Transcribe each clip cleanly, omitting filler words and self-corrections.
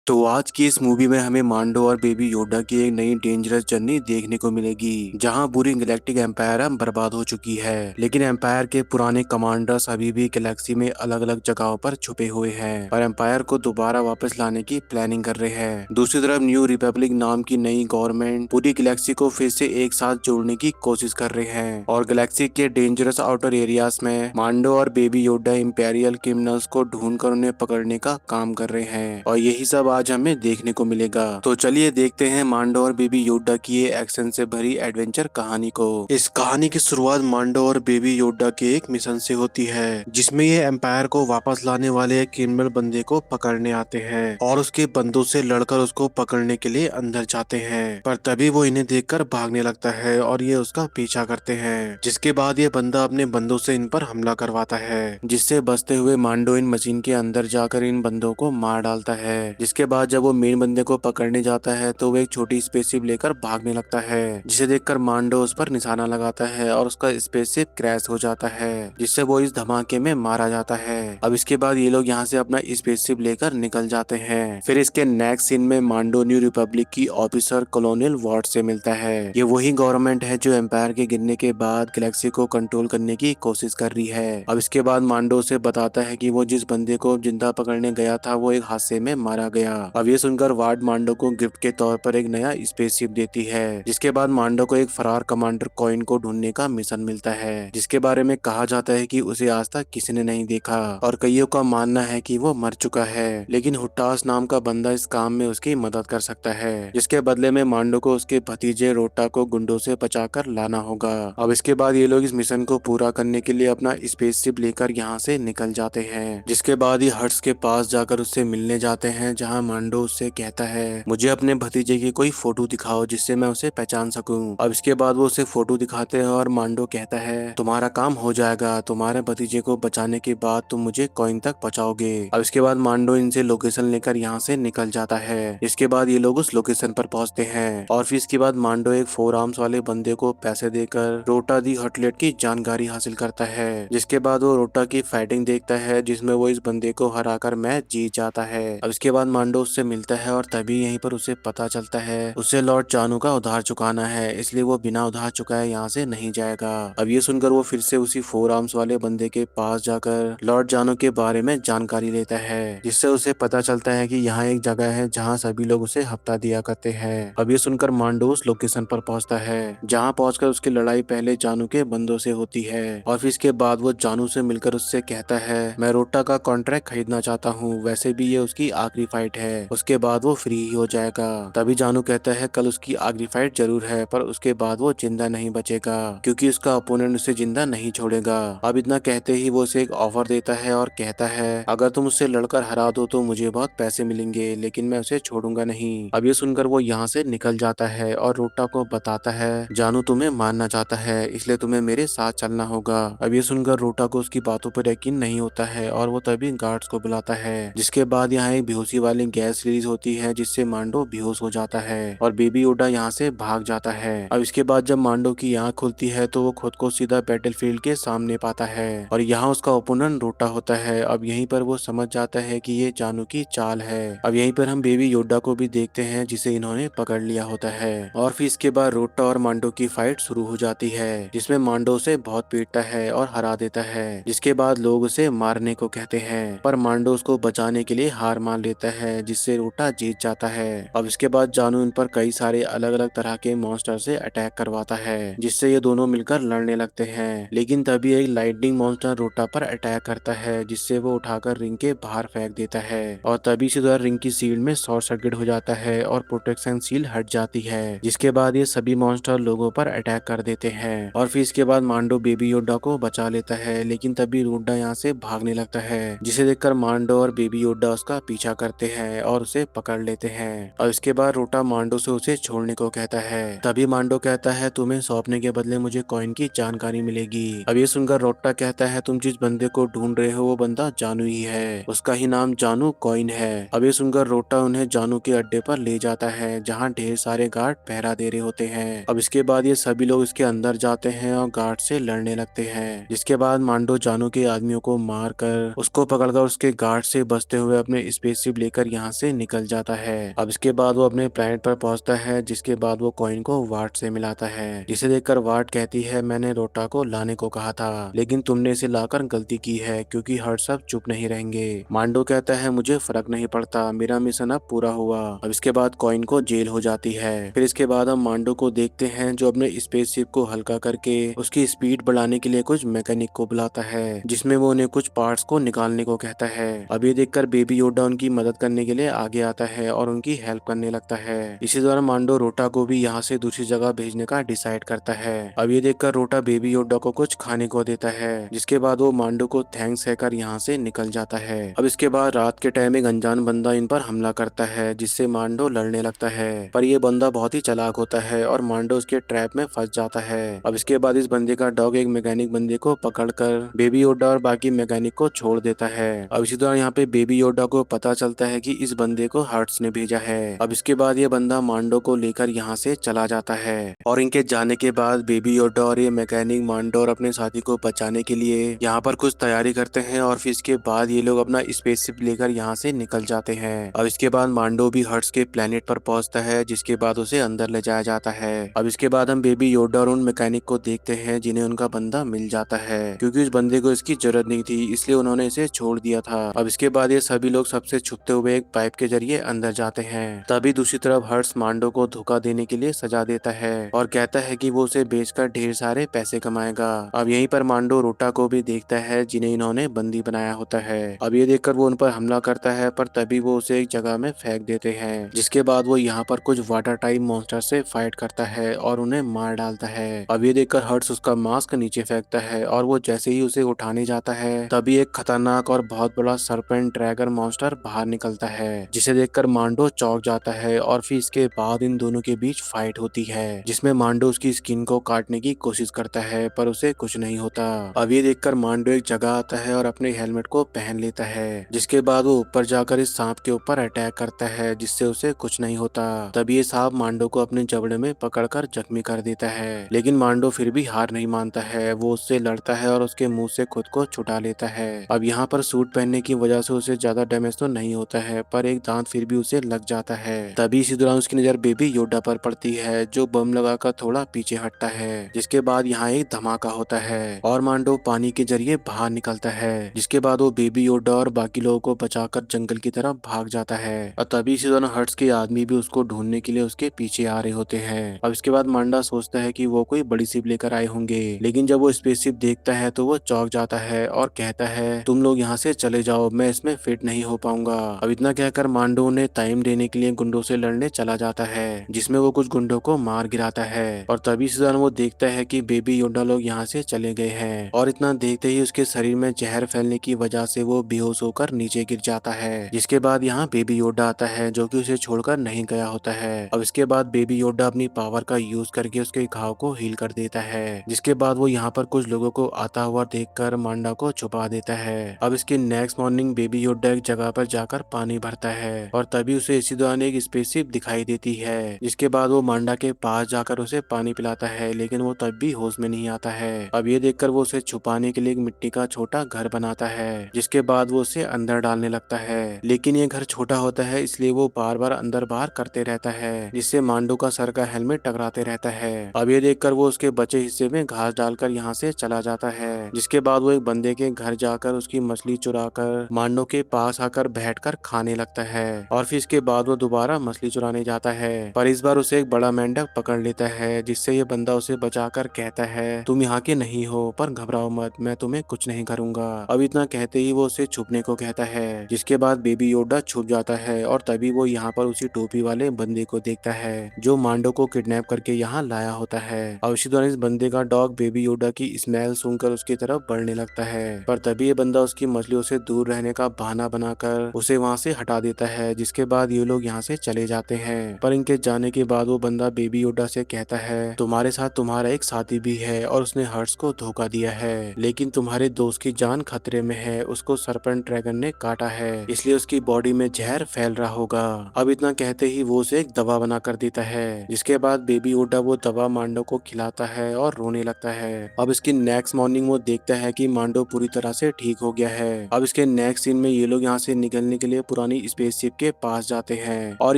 तो आज की इस मूवी में हमें मांडो और बेबी योडा की एक नई डेंजरस जर्नी देखने को मिलेगी, जहां पूरी गैलेक्टिक एम्पायर अब बर्बाद हो चुकी है। लेकिन एम्पायर के पुराने कमांडर्स अभी भी गैलेक्सी में अलग अलग जगहों पर छुपे हुए हैं और एम्पायर को दोबारा वापस लाने की प्लानिंग कर रहे हैं। दूसरी तरफ न्यू रिपब्लिक नाम की नई गवर्नमेंट पूरी गैलेक्सी को फिर से एक साथ जोड़ने की कोशिश कर रहे हैं और गैलेक्सी के डेंजरस आउटर एरियाज में मांडो और बेबी योडा इंपेरियल क्रिमिनल्स को ढूंढकर उन्हें पकड़ने का काम कर रहे हैं और यही सब आज हमें देखने को मिलेगा। तो चलिए देखते हैं मांडो और बेबी योडा की ये एक्शन से भरी एडवेंचर कहानी को। इस कहानी की शुरुआत मांडो और बेबी योडा के एक मिशन से होती है, जिसमें ये एम्पायर को वापस लाने वाले एक क्रिमिनल बंदे को पकड़ने आते हैं और उसके बंदों से लड़कर उसको पकड़ने के लिए अंदर जाते हैं। पर तभी वो इन्हें देखकर भागने लगता है और ये उसका पीछा करते हैं, जिसके बाद ये बंदा अपने बंदों से इन पर हमला करवाता है, जिससे बचते हुए मांडो इन मशीन के अंदर जाकर इन बंदों को मार डालता है। जिसके बाद जब वो मेन बंदे को पकड़ने जाता है तो वो एक छोटी स्पेसशिप लेकर भागने लगता है, जिसे देखकर मांडो उस पर निशाना लगाता है और उसका स्पेसशिप क्रैश हो जाता है, जिससे वो इस धमाके में मारा जाता है। अब इसके बाद ये लोग यहाँ से अपना स्पेसशिप लेकर निकल जाते हैं। फिर इसके नेक्स्ट सीन में मांडो न्यू रिपब्लिक की ऑफिसर कॉलोनियल वार्ड से मिलता है। ये वही गवर्नमेंट है जो एम्पायर के गिरने के बाद गैलेक्सी को कंट्रोल करने की कोशिश कर रही है। अब इसके बाद मांडो से बताता है कि वो जिस बंदे को जिंदा पकड़ने गया था वो एक हादसे में मारा गया। अब ये सुनकर वार्ड मांडो को गिफ्ट के तौर पर एक नया स्पेसशिप देती है, जिसके बाद मांडो को एक फरार कमांडर कॉइन को ढूंढने का मिशन मिलता है, जिसके बारे में कहा जाता है कि उसे आज तक किसी ने नहीं देखा और कईयों का मानना है कि वो मर चुका है। लेकिन हुट्टास नाम का बंदा इस काम में उसकी मदद कर सकता है, जिसके बदले में मांडो को उसके भतीजे रोटा को गुंडों से बचाकर लाना होगा। अब इसके बाद ये लोग इस मिशन को पूरा करने के लिए अपना स्पेसशिप लेकर यहाँ से निकल जाते हैं, जिसके बाद ये हट्स के पास जाकर उससे मिलने जाते हैं, जहाँ मांडो उससे कहता है मुझे अपने भतीजे की कोई फोटो दिखाओ जिससे मैं उसे पहचान सकूं। अब इसके बाद वो उसे फोटो दिखाते हैं और मांडो कहता है तुम्हारा काम हो जाएगा, तुम्हारे भतीजे को बचाने के बाद तुम मुझे कॉइन तक पहुंचाओगे। अब इसके बाद मांडो इनसे लोकेशन लेकर यहाँ से निकल जाता है। इसके बाद ये लोग उस लोकेशन पर पहुंचते हैं और फिर इसके बाद मांडो एक 4 आर्म्स वाले बंदे को पैसे देकर रोटा दी हटलेट की जानकारी हासिल करता है, जिसके बाद वो रोटा की फाइटिंग देखता है जिसमें वो इस बंदे को हराकर मैच जीत जाता है। अब इसके बाद मांडो उससे मिलता है और तभी यहीं पर उसे पता चलता है उसे लॉर्ड जानू का उधार चुकाना है, इसलिए वो बिना उधार चुकाए यहाँ से नहीं जाएगा। अब ये सुनकर वो फिर से उसी 4 आर्म्स वाले बंदे के पास जाकर लॉर्ड जानू के बारे में जानकारी लेता है, जिससे उसे पता चलता है कि यहाँ एक जगह है जहाँ सभी लोग उसे हफ्ता दिया करते हैं। अब ये सुनकर मांडो उस लोकेशन पर पहुंचता है, जहाँ पहुंचकर उसकी लड़ाई पहले जानू के बंदों से होती है और फिर इसके बाद वो जानू से मिलकर उससे कहता है मैं रोटा का कॉन्ट्रैक्ट खरीदना चाहता हूँ, वैसे भी ये उसकी आखिरी फाइट है, उसके बाद वो फ्री ही हो जाएगा। तभी जानू कहता है कल उसकी आखिरी फाइट जरूर है पर उसके बाद वो जिंदा नहीं बचेगा क्योंकि उसका ओपोनेंट उसे जिंदा नहीं छोड़ेगा। अब इतना कहते ही वो उसे एक ऑफर देता है और कहता है अगर तुम उससे लड़कर हरा दो तो मुझे बहुत पैसे मिलेंगे, लेकिन मैं उसे छोड़ूंगा नहीं। अब ये सुनकर वो यहाँ से निकल जाता है और रोटा को बताता है जानू तुम्हें मारना चाहता है, इसलिए तुम्हें मेरे साथ चलना होगा। अब ये सुनकर रोटा को उसकी बातों पर यकीन नहीं होता है और वो तभी गार्ड्स को बुलाता है, जिसके बाद यहाँ एक बेहोशी वाली गैस रिलीज होती है जिससे मांडो बेहोश हो जाता है और बेबी योडा यहाँ से भाग जाता है। अब इसके बाद जब मांडो की आंख खुलती है तो वो खुद को सीधा बैटलफील्ड के सामने पाता है और यहाँ उसका ओपोनेंट रोटा होता है। अब यहीं पर वो समझ जाता है कि ये जानू की चाल है। अब यहीं पर हम बेबी योडा को भी देखते हैं जिसे इन्होंने पकड़ लिया होता है और फिर इसके बाद रोटा और मांडो की फाइट शुरू हो जाती है, जिसमें मांडो उसे बहुत पीटता है और हरा देता है, जिसके बाद लोग उसे मारने को कहते हैं पर मांडो उसको बचाने के लिए हार मान लेता है, जिससे रोटा जीत जाता है। अब इसके बाद जानू इन पर कई सारे अलग अलग तरह के मॉन्स्टर से अटैक करवाता है, जिससे ये दोनों मिलकर लड़ने लगते हैं। लेकिन तभी एक लाइटनिंग मॉन्स्टर रोटा पर अटैक करता है, जिससे वो उठाकर रिंग के बाहर फेंक देता है और तभी से उधर रिंग की शील्ड में शॉर्ट सर्किट हो जाता है और प्रोटेक्शन शील्ड हट जाती है, जिसके बाद ये सभी मॉन्स्टर लोगों पर अटैक कर देते हैं और फिर इसके बाद मांडो बेबी योडा को बचा लेता है। लेकिन तभी रोडा यहाँ से भागने लगता है, जिसे देखकर मांडो और बेबी योडा उसका पीछा करते हैं और उसे पकड़ लेते हैं और इसके बाद रोटा मांडो से उसे छोड़ने को कहता है। तभी मांडो कहता है तुम्हें सौंपने के बदले मुझे कॉइन की जानकारी मिलेगी। अब ये सुनकर रोटा कहता है तुम जिस बंदे को ढूंढ रहे हो वो बंदा जानू ही है, उसका ही नाम जानू कॉइन है। अब ये सुनकर रोटा उन्हें जानू के अड्डे पर ले जाता है जहाँ ढेर सारे गार्ड पहरा दे रहे होते हैं। अब इसके बाद ये सभी लोग इसके अंदर जाते हैं और गार्ड से लड़ने लगते हैं, जिसके बाद मांडो जानू के आदमियों को मार कर उसको पकड़कर उसके गार्ड से बचते हुए अपने स्पेसशिप लेकर यहाँ से निकल जाता है। अब इसके बाद वो अपने प्लेनेट पर पहुंचता है, जिसके बाद वो कॉइन को वार्ट से मिलाता है, जिसे देखकर वार्ट कहती है मैंने रोटा को लाने को कहा था, लेकिन तुमने इसे लाकर गलती की है, क्योंकि हर सब चुप नहीं रहेंगे। मांडो कहता है मुझे फर्क नहीं पड़ता, मेरा मिशन अब पूरा हुआ। अब इसके बाद कॉइन को जेल हो जाती है। फिर इसके बाद हम मांडो को देखते हैं जो अपने स्पेसशिप को हल्का करके उसकी स्पीड बढ़ाने के लिए कुछ मैकेनिक को बुलाता है, जिसमें वो उन्हें कुछ पार्ट्स को निकालने को कहता है। अब ये देखकर बेबी योडा उनकी मदद करने के लिए आगे आता है और उनकी हेल्प करने लगता है। इसी दौरान मांडो रोटा को भी यहाँ से दूसरी जगह भेजने का डिसाइड करता है। अब ये देखकर रोटा बेबी योडा को कुछ खाने को देता है, जिसके बाद वो मांडो को थैंक्स कहकर यहाँ से निकल जाता है। अब इसके बाद रात के टाइम एक अनजान बंदा इन पर हमला करता है, जिससे मांडो लड़ने लगता है, पर ये बंदा बहुत ही चालाक होता है और मांडो उसके ट्रैप में फंस जाता है। अब इसके बाद इस बंदे का डॉग एक मैकेनिक बंदे को पकड़कर बेबी योडा और बाकी मैकेनिक को छोड़ देता है। अब इसी दौरान यहाँ पे बेबी योडा को पता चलता है कि इस बंदे को हर्ट्स ने भेजा है। अब इसके बाद ये बंदा मांडो को लेकर यहाँ से चला जाता है और इनके जाने के बाद बेबी योडा और ये मैकेनिक मांडो और अपने साथी को बचाने के लिए यहाँ पर कुछ तैयारी करते हैं और फिर इसके बाद ये लोग अपना स्पेसशिप लेकर यहाँ से निकल जाते हैं। अब इसके बाद मांडो भी हर्ट्स के प्लेनेट पर पहुंचता है, जिसके बाद उसे अंदर ले जाया जाता है। अब इसके बाद हम बेबी योडा और उन मैकेनिक को देखते हैं जिन्हें उनका बंदा मिल जाता है, क्योंकि उस बंदे को इसकी जरूरत नहीं थी, इसलिए उन्होंने इसे छोड़ दिया था। अब इसके बाद ये सभी लोग सबसे छुपते हुए एक पाइप के जरिए अंदर जाते हैं। तभी दूसरी तरफ हर्ट्स मांडो को धोखा देने के लिए सजा देता है और कहता है कि वो उसे बेचकर ढेर सारे पैसे कमाएगा। अब यहीं पर मांडो रोटा को भी देखता है जिन्हें इन्होंने बंदी बनाया होता है। अब ये देखकर वो उन पर हमला करता है, पर तभी वो उसे एक जगह में फेंक देते हैं, जिसके बाद वो यहाँ पर कुछ वाटर टाइप मॉन्स्टर से फाइट करता है और उन्हें मार डालता है। अब ये देखकर हर्ट्स उसका मास्क नीचे फेंकता है और वो जैसे ही उसे उठाने जाता है तभी एक खतरनाक और बहुत बड़ा सरपेंट ड्रैगन मॉन्स्टर बाहर निकलता है, जिसे देखकर मांडो चौंक जाता है और फिर इसके बाद इन दोनों के बीच फाइट होती है, जिसमें मांडो उसकी स्किन को काटने की कोशिश करता है पर उसे कुछ नहीं होता। अब ये देखकर मांडो एक जगह आता है और अपने हेलमेट को पहन लेता है, जिसके बाद वो ऊपर जाकर इस सांप के ऊपर अटैक करता है, जिससे उसे कुछ नहीं होता। तभी ये सांप मांडो को अपने जबड़े में पकड़कर जख्मी कर देता है, लेकिन मांडो फिर भी हार नहीं मानता है। वो उससे लड़ता है और उसके मुंह से खुद को छुटा लेता है। अब यहाँ पर सूट पहनने की वजह से उसे ज्यादा डैमेज तो नहीं होता है, पर एक दांत फिर भी उसे लग जाता है। तभी इसी दौरान उसकी नजर बेबी योडा पर पड़ती है, जो बम लगाकर थोड़ा पीछे हटता है, जिसके बाद यहाँ एक धमाका होता है और मांडो पानी के जरिए बाहर निकलता है, जिसके बाद वो बेबी योडा और बाकी लोगों को बचाकर जंगल की तरफ भाग जाता है। और तभी इसी दौरान हर्ट्स के आदमी भी उसको ढूंढने के लिए उसके पीछे आ रहे होते हैं। अब इसके बाद मांडा सोचता है कि वो कोई बड़ी शिप लेकर आए होंगे, लेकिन जब वो स्पेसशिप देखता है तो वो चौंक जाता है और कहता है तुम लोग यहाँ से चले जाओ, मैं इसमें फिट नहीं हो पाऊंगा। अब इतना कहकर मांडो उन्हें टाइम देने के लिए गुंडों से लड़ने चला जाता है, जिसमें वो कुछ गुंडों को मार गिराता है। और तभी इसी दौरान वो देखता है कि बेबी योडा लोग यहाँ से चले गए हैं और इतना देखते ही उसके शरीर में जहर फैलने की वजह से वो बेहोश होकर नीचे गिर जाता है, जिसके बाद यहाँ बेबी योडा आता है जो कि उसे छोड़कर नहीं गया होता है। अब इसके बाद बेबी योडा अपनी पावर का यूज करके उसके घाव को हील कर देता है, जिसके बाद वो यहाँ पर कुछ लोगों को आता हुआ देखकर मांडा को छुपा देता है। अब इसके नेक्स्ट मॉर्निंग बेबी योडा एक जगह पर जाकर पानी भरता है और तभी उसे इसी दौरान एक स्पेसशिप दिखाई देती है, जिसके बाद वो मांडा के पास जाकर उसे पानी पिलाता है, लेकिन वो तब भी होश में नहीं आता है। अब ये देखकर वो उसे छुपाने के लिए एक मिट्टी का छोटा घर बनाता है, जिसके बाद वो उसे अंदर डालने लगता है, लेकिन ये घर छोटा होता है इसलिए वो बार बार अंदर बाहर करते रहता है, जिससे मांडो का सर का हेलमेट टकराते रहता है। अब ये देखकर वो उसके बचे हिस्से में घास डालकर यहाँ से चला जाता है, जिसके बाद वो एक बंदे के घर जाकर उसकी मछली चुराकर मांडो के पास आकर बैठकर खाने लगता है और फिर इसके बाद वो दोबारा मछली चुराने जाता है, पर इस बार उसे एक बड़ा मेंढक पकड़ लेता है, जिससे ये बंदा उसे बचाकर कहता है तुम यहाँ के नहीं हो, पर घबराओ मत, मैं तुम्हें कुछ नहीं करूंगा। अब इतना कहते ही वो उसे छुपने को कहता है, जिसके बाद बेबी योडा छुप जाता है और तभी वो यहाँ पर उसी टोपी वाले बंदे को देखता है जो मांडो को किडनैप करके यहाँ लाया होता है। अब इसी दौरान इस बंदे का डॉग बेबी योडा की स्मेल सुनकर उसकी तरफ बढ़ने लगता है, पर तभी ये बंदा उसकी मछलियों से दूर रहने का बहाना बनाकर उसे वहाँ से हटा देता है, जिसके बाद ये लोग यहाँ से चले जाते हैं। पर इनके जाने के बाद वो बंदा बेबी योडा से कहता है तुम्हारे साथ तुम्हारा एक साथी भी है और उसने हर्ट्स को धोखा दिया है, लेकिन तुम्हारे दोस्त की जान खतरे में है, उसको सरपेंट ड्रैगन ने काटा है, इसलिए उसकी बॉडी में जहर फैल रहा होगा। अब इतना कहते ही वो उसे एक दवा बना कर देता है, जिसके बाद बेबी योडा वो दवा मांडो को खिलाता है और रोने लगता है। अब इसकी नेक्स्ट मॉर्निंग वो देखता है कि मांडो पूरी तरह से ठीक हो गया है। अब इसके नेक्स्ट सीन में ये लोग यहाँ से निकलने के लिए पुराने पुरानी स्पेसशिप के पास जाते हैं और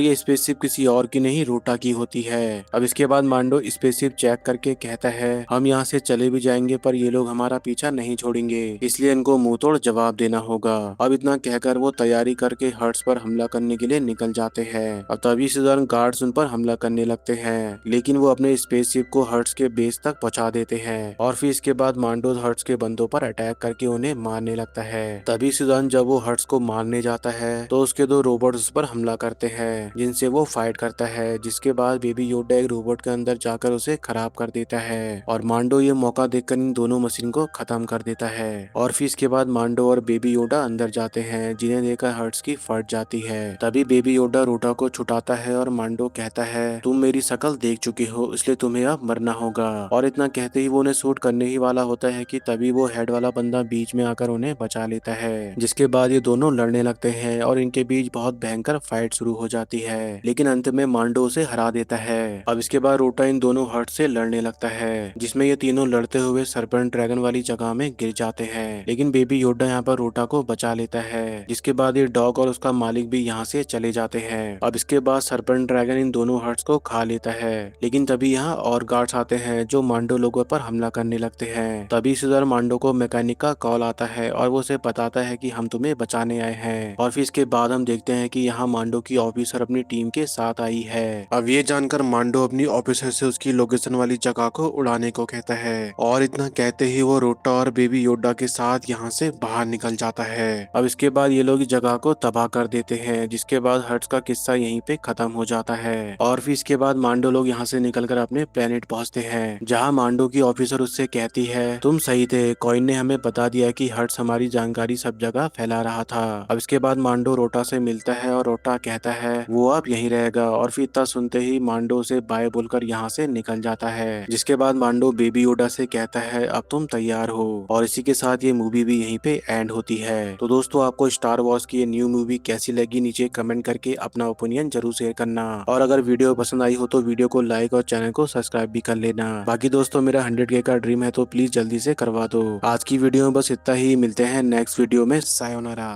ये स्पेसशिप किसी और की नहीं रोटा की होती है। अब इसके बाद मांडो स्पेसशिप चेक करके कहता है हम यहाँ से चले भी जाएंगे पर ये लोग हमारा पीछा नहीं छोड़ेंगे, इसलिए इनको मुंह तोड़ जवाब देना होगा। अब इतना कहकर वो तैयारी करके हर्ट्स पर हमला करने के लिए निकल जाते हैं। अब तभी सुजान गार्ड्स उन पर हमला करने लगते हैं, लेकिन वो अपने स्पेसशिप को हर्ट्स के बेस तक पहुंचा देते हैं और फिर इसके बाद मांडो हर्ट्स के बंदों पर अटैक करके उन्हें मारने लगता है। तभी सुजान जब वो हर्ट्स को मारने जाता है तो उसके दो रोबोट उस पर हमला करते हैं जिनसे वो फाइट करता है, जिसके बाद बेबी योडा एक रोबोट के अंदर जाकर उसे खराब कर देता है और मांडो ये मौका देखकर इन दोनों मशीन को खत्म कर देता है। और फिर इसके बाद मांडो और बेबी योडा अंदर जाते हैं, जिन्हें देखकर हर्ट्स की फट जाती है। तभी बेबी योडा रोटा को छुटाता है और मांडो कहता है तुम मेरी शक्ल देख चुके हो इसलिए तुम्हें अब मरना होगा। और इतना कहते ही वो उन्हें शूट करने ही वाला होता है कि तभी वो हेड वाला बंदा बीच में आकर उन्हें बचा लेता है, जिसके बाद ये दोनों लड़ने लगते हैं और इनके बीच बहुत भयंकर फाइट शुरू हो जाती है, लेकिन अंत में मांडो उसे हरा देता है। अब इसके बाद रोटा इन दोनों हर्ट से लड़ने लगता है, जिसमें ये तीनों लड़ते हुए सरपेंट ड्रैगन वाली जगह में गिर जाते हैं, लेकिन बेबी योडा यहाँ पर रोटा को बचा लेता है, जिसके बाद ये डॉग और उसका मालिक भी यहाँ से चले जाते हैं। अब इसके बाद सरपेंट ड्रैगन इन दोनों हर्ट्स को खा लेता है, लेकिन तभी यहाँ और गार्ड्स आते हैं जो मांडो लोगों पर हमला करने लगते हैं। तभी सुधर मांडो को मैकेनिक का कॉल आता है और वो उसे बताता है कि हम तुम्हें बचाने आए हैं। और फिर इसके बाद हम देखते हैं कि यहाँ मांडो की ऑफिसर अपनी टीम के साथ आई है। अब ये जानकर मांडो अपनी ऑफिसर से उसकी लोकेशन वाली जगह को उड़ाने को कहता है और इतना कहते ही वो रोटा और बेबी योडा के साथ यहाँ से बाहर निकल जाता है। अब इसके बाद ये लोग इस जगह को तबाह कर देते हैं, जिसके बाद हर्ट्स का किस्सा यहीं पे खत्म हो जाता है। और फिर इसके बाद मांडो लोग यहाँ से निकलकर अपने प्लेनेट पहुंचते हैं, जहाँ मांडो की ऑफिसर उससे कहती है तुम सही थे, कॉइन ने हमें बता दिया कि हर्ट्स हमारी जानकारी सब जगह फैला रहा था। अब इसके बाद मांडो रोटा से मिलता है और रोटा कहता है वो अब यहीं रहेगा और फिर इतना सुनते ही मांडो उसे बाय बोलकर यहाँ से निकल जाता है, जिसके बाद मांडो बेबी योडा से कहता है अब तुम तैयार हो। और इसी के साथ ये मूवी भी यहीं पे एंड होती है। तो दोस्तों आपको स्टार वॉर्स की ये न्यू मूवी कैसी लगी नीचे कमेंट करके अपना ओपिनियन जरूर शेयर करना, और अगर वीडियो पसंद आई हो तो वीडियो को लाइक और चैनल को सब्सक्राइब भी कर लेना। बाकी दोस्तों मेरा 100K का ड्रीम है तो प्लीज जल्दी से करवा दो। आज की वीडियो में बस इतना ही, मिलते हैं नेक्स्ट वीडियो में। सायोनारा।